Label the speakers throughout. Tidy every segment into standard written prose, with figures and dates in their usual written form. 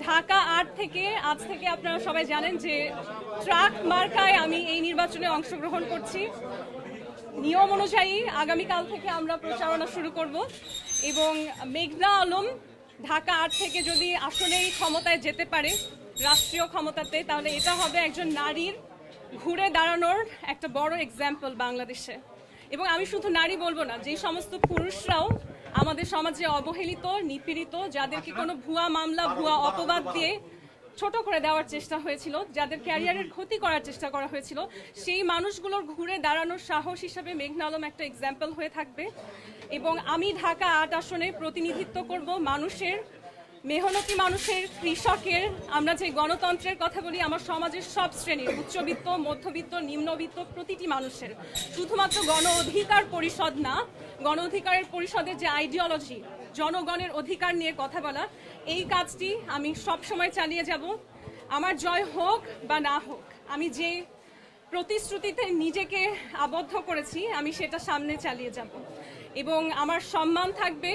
Speaker 1: ঢাকা ৮ থেকে আজ থেকে আপনারা সবাই জানেন যে ট্রাক মার্কায় আমি এই নির্বাচনে অংশগ্রহণ করছি। নিয়ম অনুযায়ী আগামীকাল থেকে আমরা প্রচারণা শুরু করব এবং মেঘনা আলম ঢাকা ৮ থেকে যদি আসলেই ক্ষমতায় যেতে পারে, রাষ্ট্রীয় ক্ষমতাতে, তাহলে এটা হবে একজন নারীর ঘুরে দাঁড়ানোর একটা বড় এক্সাম্পল বাংলাদেশে। এবং আমি শুধু নারী বলবো না, যে সমস্ত পুরুষরাও আমাদের সমাজে অবহেলিত, নিপীড়িত, যাদেরকে কোনো ভুয়া মামলা, ভুয়া অপবাদ দিয়ে ছোট করে দেওয়ার চেষ্টা হয়েছিল, যাদের ক্যারিয়ারের ক্ষতি করার চেষ্টা করা হয়েছিল, সেই মানুষগুলোর ঘুরে দাঁড়ানোর সাহস হিসাবে মেঘনা আলম একটা এক্সাম্পল হয়ে থাকবে। এবং আমি ঢাকা ৮ আসনে প্রতিনিধিত্ব করব মানুষের, মেহনতি মানুষের, কৃষকের। আমরা যে গণতন্ত্রের কথা বলি, আমার সমাজের সব শ্রেণীর, উচ্চবিত্ত, মধ্যবিত্ত, নিম্নবিত্ত, প্রতিটি মানুষের। শুধুমাত্র গণ অধিকার পরিষদ না, গণ অধিকারের পরিষদের যে আইডিওলজি, জনগণের অধিকার নিয়ে কথা বলা, এই কাজটি আমি সব সময় চালিয়ে যাব। আমার জয় হোক বা না হোক, আমি যে প্রতিশ্রুতিতে নিজেকে আবদ্ধ করেছি, আমি সেটা সামনে চালিয়ে যাব। এবং আমার সম্মান থাকবে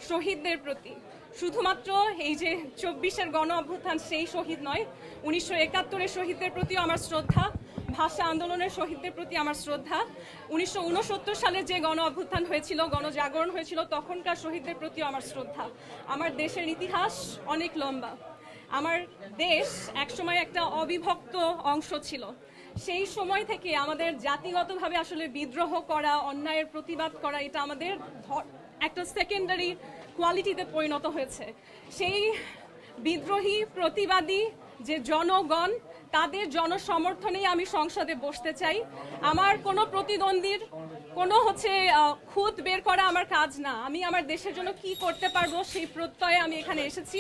Speaker 1: শহীদদের প্রতি। শুধুমাত্র এই যে ২৪-এর গণ অভ্যুত্থান, সেই শহীদ নয়, ১৯৭১-এর শহীদদের প্রতিও আমার শ্রদ্ধা, ভাষা আন্দোলনের শহীদদের প্রতি আমার শ্রদ্ধা, ১৯৬৯ সালে যে গণ অভ্যুত্থান হয়েছিল, গণজাগরণ হয়েছিল, তখনকার শহীদদের প্রতিও আমার শ্রদ্ধা। আমার দেশের ইতিহাস অনেক লম্বা। আমার দেশ একসময় একটা অবিভক্ত অংশ ছিল। সেই সময় থেকে আমাদের জাতিগতভাবে আসলে বিদ্রোহ করা, অন্যায়ের প্রতিবাদ করা, এটা আমাদের একটা সেকেন্ডারি কোয়ালিটিতে পরিণত হয়েছে। সেই বিদ্রোহী, প্রতিবাদী যে জনগণ, তাদের জনসমর্থনেই আমি সংসদে বসতে চাই। আমার কোনো প্রতিদ্বন্দ্বীর কোনো খুঁত বের করা আমার কাজ না। আমি আমার দেশের জন্য কি করতে পারবো, সেই প্রত্যয়ে আমি এখানে এসেছি।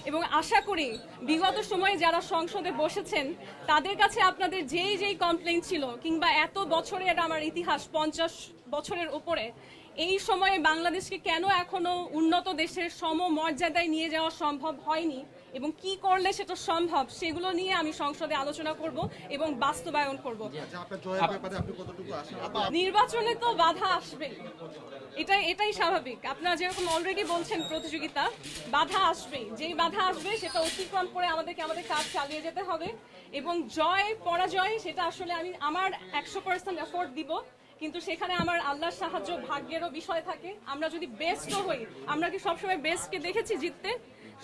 Speaker 1: এবং আশা করি বিগত সময়ে যারা সংসদে বসেছেন, তাদের কাছে আপনাদের যেই কমপ্লেইন ছিল, কিংবা এত বছরের আমার ইতিহাস, ৫০ বছরের উপরে, এই সময়ে বাংলাদেশকে কেন এখনো উন্নত দেশের সমমর্যাদায় নিয়ে যাওয়া সম্ভব হয়নি এবং কি করলে সেটা সম্ভব, সেগুলো নিয়ে আমি সংসদে আলোচনা করব এবং বাস্তবায়ন করব। নির্বাচনে তো বাধা আসবে, এটাই স্বাভাবিক। আপনারা যেরকম অলরেডি বলছেন প্রতিযোগিতা, বাধা আসবে। যেই বাধা আসবে সেটা অতিক্রম করে আমাদেরকে আমাদের কাজ চালিয়ে যেতে হবে। এবং জয় পরাজয় সেটা আসলে আমি আমার ১০০% এফোর্ট দিব, কিন্তু সেখানে আমার আল্লাহর সাহায্য, ভাগ্যেরও বিষয় থাকে। আমরা যদি বেস্টও হই, আমরা কি সবসময় বেস্টকে দেখেছি জিততে?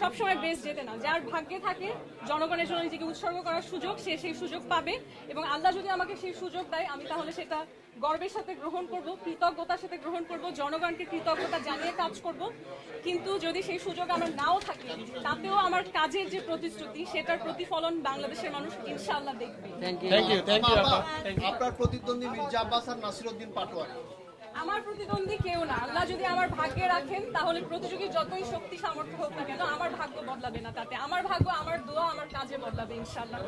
Speaker 1: সবসময় বেস্ট জেতে না। যার ভাগ্যে থাকে জনগণের জন্য নিজেকে উৎসর্গ করার সুযোগ, সে সেই সুযোগ পাবে। এবং আল্লাহ যদি আমাকে সেই সুযোগ দেয়, আমি তাহলে সেটা গর্বের সাথে গ্রহণ করব, কৃতজ্ঞতার সাথে গ্রহণ করব, জনগণকে কৃতজ্ঞতা জানিয়ে কাজ করব। কিন্তু যদি সেই সুযোগ আমার নাও থাকে, তাতেও আমার কাজের যে প্রতিশ্রুতি, সেটার প্রতিফলন বাংলাদেশের মানুষ ইনশাআল্লাহ দেখবে।
Speaker 2: আপনার প্রতিদ্বন্দ্বী মির্জা আব্বাস আর নাসিরউদ্দিন পাটোয়ারি।
Speaker 1: আমার প্রতিদ্বন্দ্বী কেউ না। আল্লাহ যদি আমার ভাগ্যে রাখেন, তাহলে প্রতিযোগী যতই শক্তি সামর্থ্য হোক না কেন, আমার ভাগ্য বদলাবে না। তাতে আমার ভাগ্য, আমার দোয়া, আমার কাজে বদলাবে ইনশাআল্লাহ।